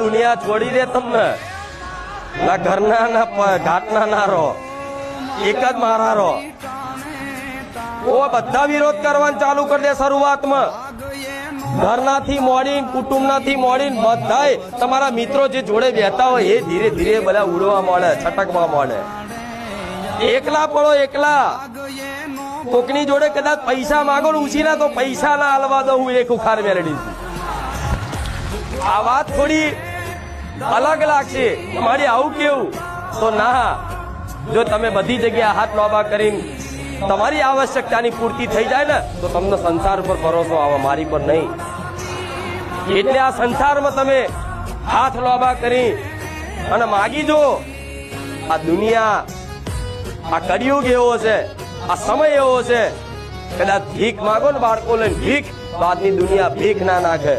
દુનિયા છોડી દે તમને, ના ઘરના ના ઘાટના ના રહો, એક જ મારા રહો. ઓ બધા વિરોધ કરવાનું ચાલુ કરી દે શરૂઆતમાં. ઘરનાથી મોડીને કુટુંબનાથી મોડીને બધાય તમારા મિત્રો જે જોડે બેઠા હોય એ ધીરે ધીરે બધા ઉડવા મળે, છટકવા મળે. એકલા પડો, એકલા. કોકની જોડે કદાચ પૈસા માંગો ને ઉછીના તો પૈસા ના હાલવા દો, હું એક ઉખાર મેળવી. આ વાત થોડી અલગ લાગશે, મારી આવું કેવું તો ના. જો તમે બધી જગ્યાએ હાથ લોબા કરીને તમારી આવશ્યકતાની પૂર્તિ થઈ જાય ને તો તમને સંસાર પર ભરોસો આવે, મારી પર નહીં. એટલે આ સંસારમાં તમે હાથ લોબા કરી અને માગી જો. આ દુનિયા, આ કળિયુગ એવો છે, આ સમય એવો છે, કદાચ ભીખ માગો ને બાળકો લઈને ભીખ, તો આજની દુનિયા ભીખ ના નાખે.